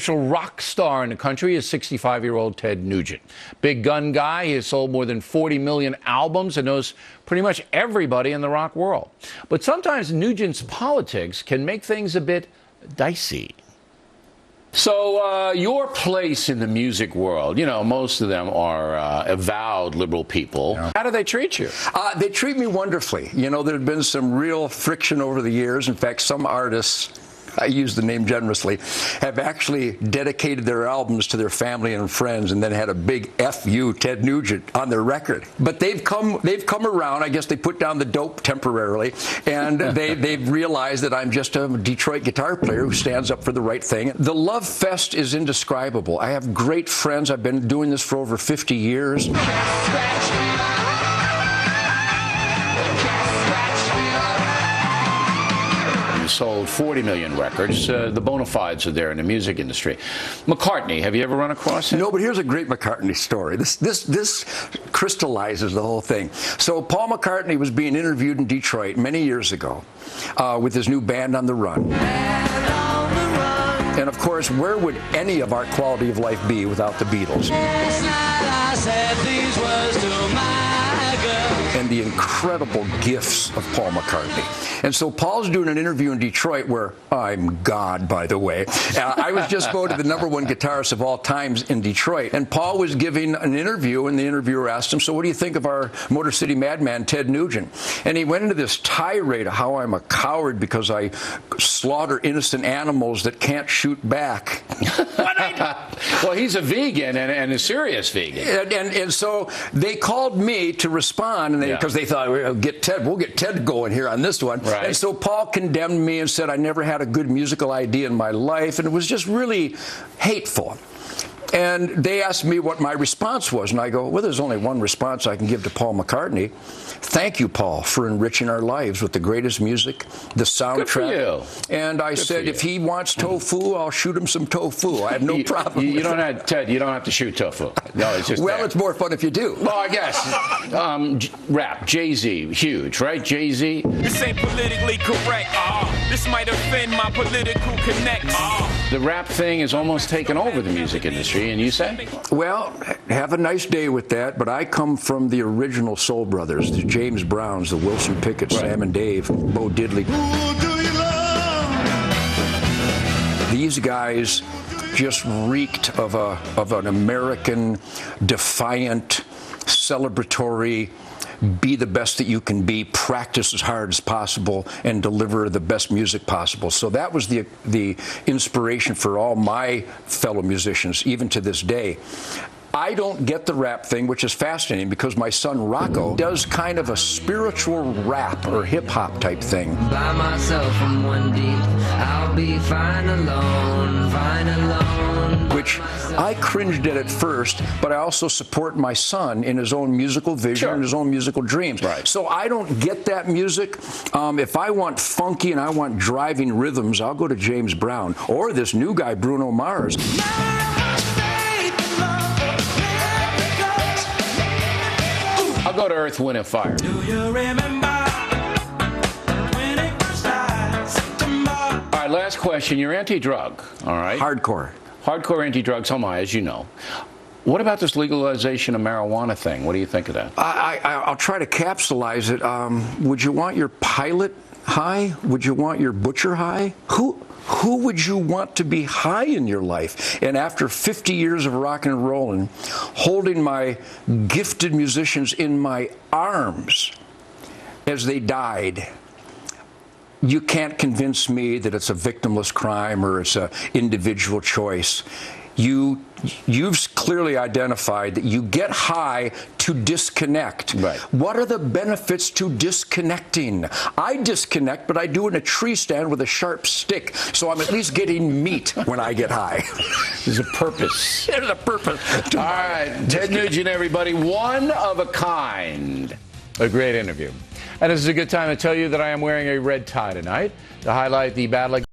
Rock star in the country is 65-year-old Ted Nugent. Big gun guy. He has sold more than 40 million albums and knows pretty much everybody in the rock world. But sometimes Nugent's politics can make things a bit dicey. So your place in the music world, you know, most of them are avowed liberal people. Yeah. How do they treat you? They treat me wonderfully. You know, there have been some real friction over the years. In fact, some artists, I use the name generously, have actually dedicated their albums to their family and friends and then had a big F you, Ted Nugent, on their record. But they've come around. I guess they put down the dope temporarily, and they've realized that I'm just a Detroit guitar player who stands up for the right thing. The love fest is indescribable. I have great friends. I've been doing this for over 50 years. Sold 40 million records. The bona fides are there in the music industry. McCartney, have you ever run across him? No, but here's a great McCartney story. This crystallizes the whole thing. So Paul McCartney was being interviewed in Detroit many years ago with his new band On the Run. And of course, where would any of our quality of life be without the Beatles? And the incredible gifts of Paul McCartney. And so Paul's doing an interview in Detroit where, I'm God, by the way. I was just voted the #1 guitarist of all times in Detroit. And Paul was giving an interview, and the interviewer asked him, so what do you think of our Motor City madman, Ted Nugent? And he went into this tirade of how I'm a coward because I slaughter innocent animals that can't shoot back. Well, he's a vegan and a serious vegan. And so they called me to respond, and because they thought we'll get Ted going here on this one. Right. And so Paul condemned me and said I never had a good musical idea in my life, and it was just really hateful. And they asked me what my response was, and I go, well, there's only one response I can give to Paul McCartney. Thank you, Paul, for enriching our lives with the greatest music, the soundtrack. Good for you. And I said, if he wants tofu, I'll shoot him some tofu. I have no problem. You don't have, Ted, you don't have to shoot tofu. No, it's just well, it's more fun if you do. Well, I guess. Rap, Jay-Z, huge, right? Jay-Z. This ain't politically correct. This might offend my political connects. The rap thing has almost taken over the music industry, and you say? Well, have a nice day with that, but I come from the original Soul Brothers, the James Browns, the Wilson Pickett, right. Sam and Dave, Bo Diddley. Who do you love? These guys just reeked of an American, defiant, celebratory, be the best that you can be, practice as hard as possible, and deliver the best music possible. So that was the inspiration for all my fellow musicians, even to this day. I don't get the rap thing, which is fascinating because my son Rocco does kind of a spiritual rap or hip-hop type thing. By myself from one deep, I'll be fine alone, fine alone. Which I cringed at first, but I also support my son in his own musical vision and his own musical dreams. Right. So I don't get that music. If I want funky and I want driving rhythms, I'll go to James Brown or this new guy, Bruno Mars. I'll go to Earth, Wind, and Fire. Do you remember when it first started, September? All right, last question. You're anti-drug, all right? Hardcore. Hardcore anti-drug, so am I, as you know. What about this legalization of marijuana thing? What do you think of that? I'll try to capsulize it. Would you want your pilot high? Would you want your butcher high? Who would you want to be high in your life? And after 50 years of rock and rolling, holding my gifted musicians in my arms as they died, you can't convince me that it's a victimless crime or it's an individual choice. You've clearly identified that you get high to disconnect. Right. What are the benefits to disconnecting? I disconnect, but I do it in a tree stand with a sharp stick, so I'm at least getting meat when I get high. There's a purpose. There's a purpose. All right, Ted Nugent, everybody, one of a kind. A great interview. And this is a good time to tell you that I am wearing a red tie tonight to highlight the battle against